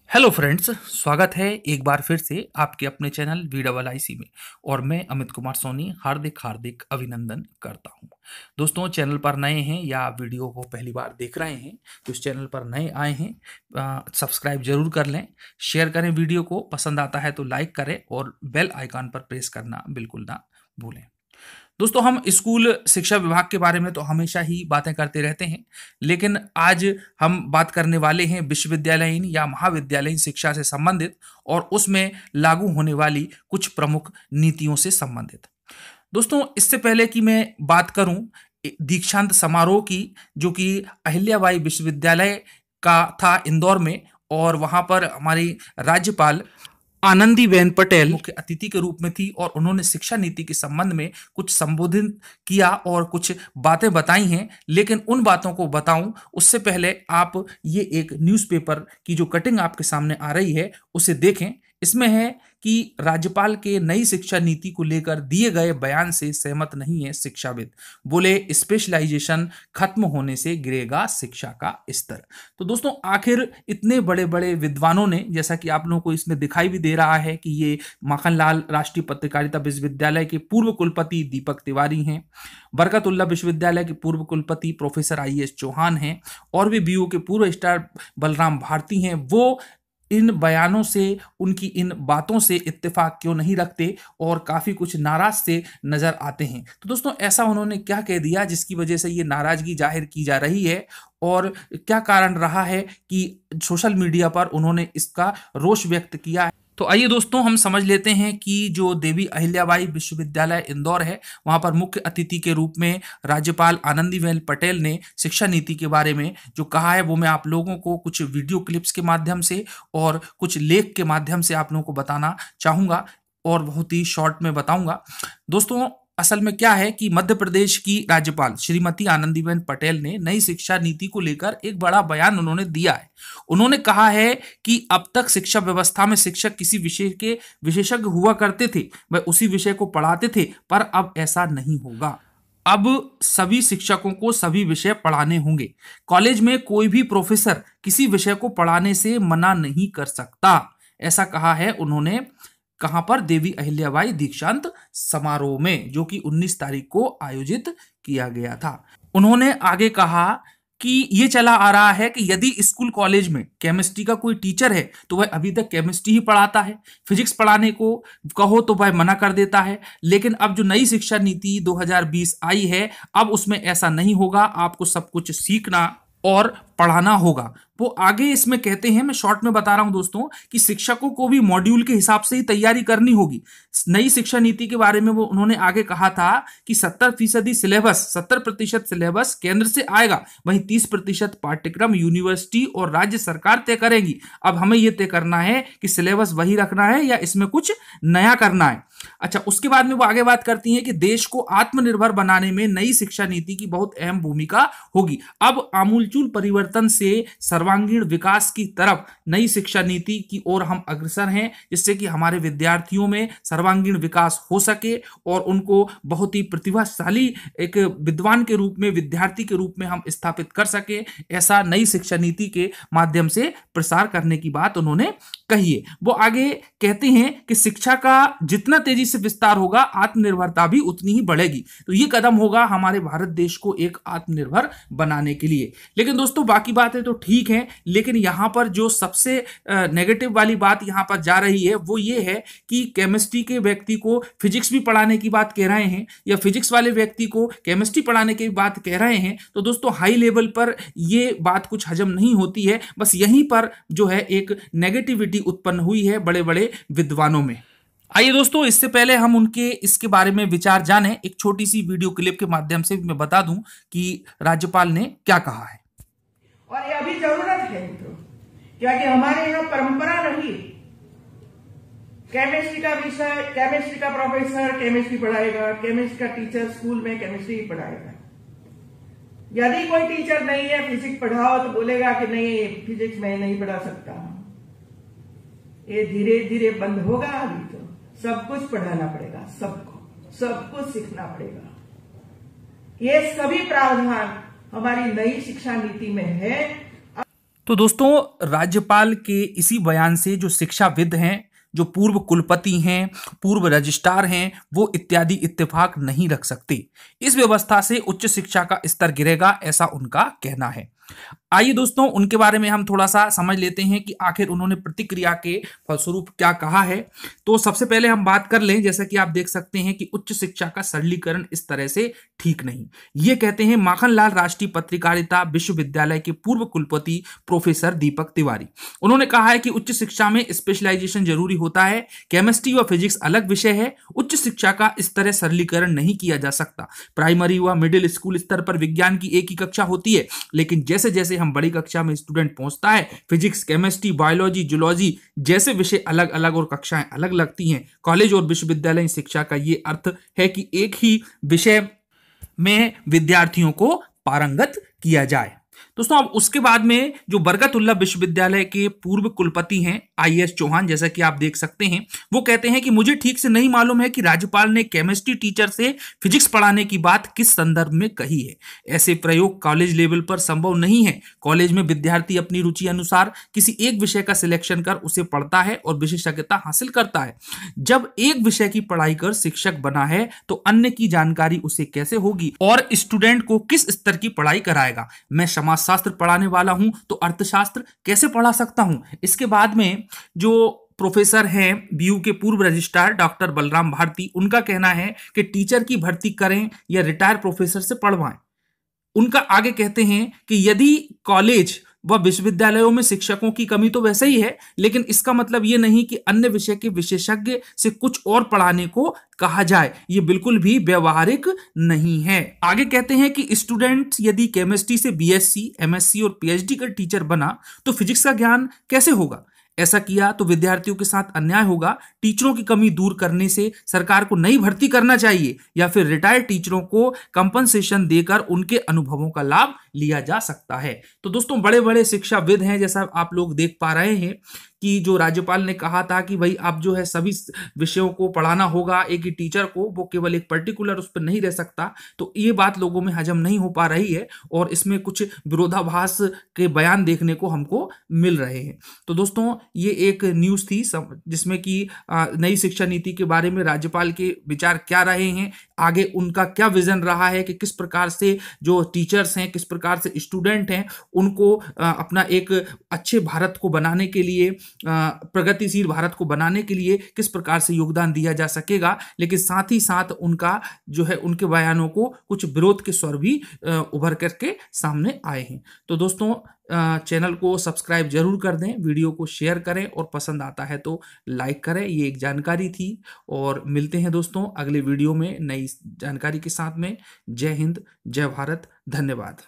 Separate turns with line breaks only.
Hello friends, स्वागत है एक बार फिर से आपके अपने चैनल VIIC में। और मैं अमित कुमार सोनी हार्दिक हार्दिक अभिनंदन करता हूं। दोस्तों, चैनल पर नए हैं या वीडियो को पहली बार देख रहे हैं तो इस चैनल पर नए आए हैं, सब्सक्राइब जरूर कर लें, शेयर करें, वीडियो को पसंद आता है तो लाइक करें और बेल आइकन पर प्रेस करना बिल्कुल ना भूलें। दोस्तों, हम स्कूल शिक्षा विभाग के बारे में तो हमेशा ही बातें करते रहते हैं, लेकिन आज हम बात करने वाले हैं विश्वविद्यालयीन या महाविद्यालयीन शिक्षा से संबंधित और उसमें लागू होने वाली कुछ प्रमुख नीतियों से संबंधित। दोस्तों, इससे पहले कि मैं बात करूं दीक्षांत समारोह की, जो कि अहिल्याबाई विश्वविद्यालय का था इंदौर में, और वहां पर हमारी राज्यपाल आनंदीबेन पटेल मुख्य अतिथि के रूप में थी और उन्होंने शिक्षा नीति के संबंध में कुछ संबोधित किया और कुछ बातें बताई हैं। लेकिन उन बातों को बताऊं उससे पहले आप ये एक न्यूज़पेपर की जो कटिंग आपके सामने आ रही है उसे देखें। इसमें है कि राज्यपाल के नई शिक्षा नीति को लेकर दिए गए बयान से सहमत नहीं है शिक्षाविद, बोले स्पेशलाइजेशन खत्म होने से गिरेगा शिक्षा का स्तर। तो दोस्तों, आखिर इतने बड़े बड़े विद्वानों ने, जैसा कि आप लोगों को इसमें दिखाई भी दे रहा है कि ये माखनलाल राष्ट्रीय पत्रकारिता विश्वविद्यालय के पूर्व कुलपति दीपक तिवारी हैं, बरकतुल्ला विश्वविद्यालय के पूर्व कुलपति प्रोफेसर IAS चौहान हैं, और भी BU के पूर्व स्टार बलराम भारती हैं। वो इन बयानों से, उनकी इन बातों से इत्तेफाक क्यों नहीं रखते और काफी कुछ नाराज से नजर आते हैं। तो दोस्तों, ऐसा उन्होंने क्या कह दिया जिसकी वजह से ये नाराजगी जाहिर की जा रही है, और क्या कारण रहा है कि सोशल मीडिया पर उन्होंने इसका रोष व्यक्त किया है। तो आइए दोस्तों, हम समझ लेते हैं कि जो देवी अहिल्याबाई विश्वविद्यालय इंदौर है, वहां पर मुख्य अतिथि के रूप में राज्यपाल आनंदीबेन पटेल ने शिक्षा नीति के बारे में जो कहा है वो मैं आप लोगों को कुछ वीडियो क्लिप्स के माध्यम से और कुछ लेख के माध्यम से आप लोगों को बताना चाहूंगा, और बहुत ही शॉर्ट में बताऊंगा। दोस्तों, असल में क्या है कि मध्य प्रदेश की राज्यपाल श्रीमती आनंदीबेन पटेल ने नई शिक्षा नीति को लेकर एक बड़ा बयान उन्होंने दिया है। उन्होंने कहा है कि अब तक शिक्षा व्यवस्था में शिक्षक किसी विषय के विशेषज्ञ हुआ करते थे, वह उसी विषय को पढ़ाते थे, पर अब ऐसा नहीं होगा। अब सभी शिक्षकों को सभी विषय पढ़ाने होंगे। कॉलेज में कोई भी प्रोफेसर किसी विषय को पढ़ाने से मना नहीं कर सकता, ऐसा कहा है उन्होंने। कहां पर? देवी अहिल्याबाई दीक्षांत समारोह में, जो कि 19 तारीख को आयोजित किया गया था। उन्होंने आगे कहा कि ये चला आ रहा है कि यदि स्कूल कॉलेज में केमिस्ट्री का कोई टीचर है तो वह अभी तक केमिस्ट्री ही पढ़ाता है, फिजिक्स पढ़ाने को कहो तो वह मना कर देता है। लेकिन अब जो नई शिक्षा नीति 2020 आई है, अब उसमें ऐसा नहीं होगा, आपको सब कुछ सीखना और पढ़ाना होगा। वो आगे इसमें कहते हैं, मैं शॉर्ट में बता रहा हूं दोस्तों, कि शिक्षकों को भी मॉड्यूल के हिसाब से ही तैयारी करनी होगी। नई शिक्षा नीति के बारे में वो उन्होंने आगे कहा था कि 70% सिलेबस, 70% सिलेबस केंद्र से आएगा, वहीं 30% पाठ्यक्रम यूनिवर्सिटी और राज्य सरकार तय करेंगी। अब हमें यह तय करना है कि सिलेबस वही रखना है या इसमें कुछ नया करना है। अच्छा, उसके बाद में वो आगे बात करती हैं कि देश को आत्मनिर्भर बनाने में नई शिक्षा नीति की बहुत अहम भूमिका होगी। अब आमूलचूल परिवर्तन से सर्वांगीण विकास की तरफ नई शिक्षा नीति की ओर हम अग्रसर हैं, जिससे कि हमारे विद्यार्थियों में सर्वांगीण विकास हो सके और उनको बहुत ही प्रतिभाशाली एक विद्वान के रूप में, विद्यार्थी के रूप में हम स्थापित कर सके। ऐसा नई शिक्षा नीति के माध्यम से प्रसार करने की बात उन्होंने कही है। वो आगे कहते हैं कि शिक्षा का जितना तेजी से विस्तार होगा, आत्मनिर्भरता भी उतनी ही बढ़ेगी। तो ये कदम होगा हमारे भारत देश को एक आत्मनिर्भर बनाने के लिए। लेकिन दोस्तों, बाकी बातें तो ठीक है, लेकिन यहां पर जो सबसे नेगेटिव वाली बात यहां पर जा रही है वो ये है कि केमिस्ट्री के व्यक्ति को फिजिक्स भी पढ़ाने की बात कह रहे हैं, या फिजिक्स वाले व्यक्ति को केमिस्ट्री पढ़ाने की बात कह रहे हैं। तो दोस्तों, हाई लेवल पर ये बात कुछ हजम नहीं होती है। बस यहीं पर जो है एक नेगेटिविटी उत्पन्न हुई है बड़े बड़े विद्वानों में। आइए दोस्तों, इससे पहले हम उनके इसके बारे में विचार जानें, एक छोटी सी वीडियो क्लिप के माध्यम से मैं बता दूं कि राज्यपाल ने क्या कहा है।
और ये अभी जरूरत है, तो क्योंकि हमारे यहाँ परंपरा रही, केमिस्ट्री का विषय, केमिस्ट्री का प्रोफेसर केमिस्ट्री पढ़ाएगा, केमिस्ट्री का टीचर स्कूल में केमिस्ट्री ही पढ़ाएगा। यदि कोई टीचर नहीं है, फिजिक्स पढ़ाओ तो बोलेगा कि नहीं, फिजिक्स मैं नहीं पढ़ा सकता। ये धीरे धीरे बंद होगा। अभी तो सब कुछ पढ़ाना पड़ेगा, सबको सब कुछ सीखना पड़ेगा। ये सभी प्रावधान हमारी नई शिक्षा नीति में है।
तो दोस्तों, राज्यपाल के इसी बयान से जो शिक्षाविद हैं, जो पूर्व कुलपति हैं, पूर्व रजिस्ट्रार हैं, वो इत्यादि इत्तेफाक नहीं रख सकते। इस व्यवस्था से उच्च शिक्षा का स्तर गिरेगा, ऐसा उनका कहना है। आइए दोस्तों, उनके बारे में हम थोड़ा सा समझ लेते हैं कि आखिर उन्होंने प्रतिक्रिया के फलस्वरूप क्या कहा है। तो सबसे पहले हम बात कर लें, जैसा कि आप देख सकते हैं कि उच्च शिक्षा का सरलीकरण इस तरह से ठीक नहीं। ये कहते हैं माखनलाल राष्ट्रीय पत्रकारिता विश्वविद्यालय के पूर्व कुलपति प्रोफेसर दीपक तिवारी। उन्होंने कहा है कि उच्च शिक्षा में स्पेशलाइजेशन जरूरी होता है। केमिस्ट्री व फिजिक्स अलग विषय है। उच्च शिक्षा का इस तरह सरलीकरण नहीं किया जा सकता। प्राइमरी व मिडिल स्कूल स्तर पर विज्ञान की एक ही कक्षा होती है, लेकिन जैसे जैसे हम बड़ी कक्षा में स्टूडेंट पहुंचता है, फिजिक्स, केमिस्ट्री, बायोलॉजी, जूलॉजी जैसे विषय अलग अलग और कक्षाएं अलग लगती हैं। कॉलेज और विश्वविद्यालय शिक्षा का ये अर्थ है कि एक ही विषय में विद्यार्थियों को पारंगत किया जाए। दोस्तों, अब उसके बाद में जो बरकतुल्लाह विश्वविद्यालय के पूर्व कुलपति हैं IAS चौहान, जैसा कि आप देख सकते हैं, वो कहते हैं कि मुझे ठीक से नहीं मालूम है कि राज्यपाल ने केमिस्ट्री टीचर से फिजिक्स पढ़ाने की बात किस संदर्भ में कही है। ऐसे प्रयोग कॉलेज लेवल पर संभव नहीं है। कॉलेज में विद्यार्थी अपनी रुचि अनुसार किसी एक विषय का सिलेक्शन कर उसे पढ़ता है और विशेषज्ञता हासिल करता है। जब एक विषय की पढ़ाई कर शिक्षक बना है तो अन्य की जानकारी उसे कैसे होगी और स्टूडेंट को किस स्तर की पढ़ाई कराएगा। मैं समाजशास्त्र पढ़ाने वाला हूं तो अर्थशास्त्र कैसे पढ़ा सकता हूं। इसके बाद में जो प्रोफेसर हैं BU के पूर्व रजिस्ट्रार डॉक्टर बलराम भारती, उनका कहना है कि टीचर की भर्ती करें या रिटायर प्रोफेसर से पढ़वाएं। उनका आगे कहते हैं कि यदि कॉलेज व विश्वविद्यालयों में शिक्षकों की कमी तो वैसे ही है, लेकिन इसका मतलब यह नहीं कि अन्य विषय के विशेषज्ञ से कुछ और पढ़ाने को कहा जाए। यह बिल्कुल भी व्यवहारिक नहीं है। आगे कहते हैं कि स्टूडेंट यदि केमिस्ट्री से BSc, MSc और PhD का टीचर बना तो फिजिक्स का ज्ञान कैसे होगा। ऐसा किया तो विद्यार्थियों के साथ अन्याय होगा। टीचरों की कमी दूर करने से सरकार को नई भर्ती करना चाहिए या फिर रिटायर्ड टीचरों को कंपनसेशन देकर उनके अनुभवों का लाभ लिया जा सकता है। तो दोस्तों, बड़े बड़े शिक्षाविद हैं, जैसा आप लोग देख पा रहे हैं कि जो राज्यपाल ने कहा था कि भाई आप जो है सभी विषयों को पढ़ाना होगा, एक ही टीचर को, वो केवल एक पर्टिकुलर उस पर नहीं रह सकता। तो ये बात लोगों में हजम नहीं हो पा रही है और इसमें कुछ विरोधाभास के बयान देखने को हमको मिल रहे हैं। तो दोस्तों, ये एक न्यूज़ थी जिसमें कि नई शिक्षा नीति के बारे में राज्यपाल के विचार क्या रहे हैं, आगे उनका क्या विजन रहा है कि किस प्रकार से जो टीचर्स हैं, किस प्रकार से स्टूडेंट हैं, उनको अपना एक अच्छे भारत को बनाने के लिए, प्रगतिशील भारत को बनाने के लिए किस प्रकार से योगदान दिया जा सकेगा। लेकिन साथ ही साथ उनका जो है, उनके बयानों को कुछ विरोध के स्वर भी उभर करके सामने आए हैं। तो दोस्तों, चैनल को सब्सक्राइब जरूर कर दें, वीडियो को शेयर करें और पसंद आता है तो लाइक करें। ये एक जानकारी थी और मिलते हैं दोस्तों अगले वीडियो में नई जानकारी के साथ में। जय हिंद, जय भारत, धन्यवाद।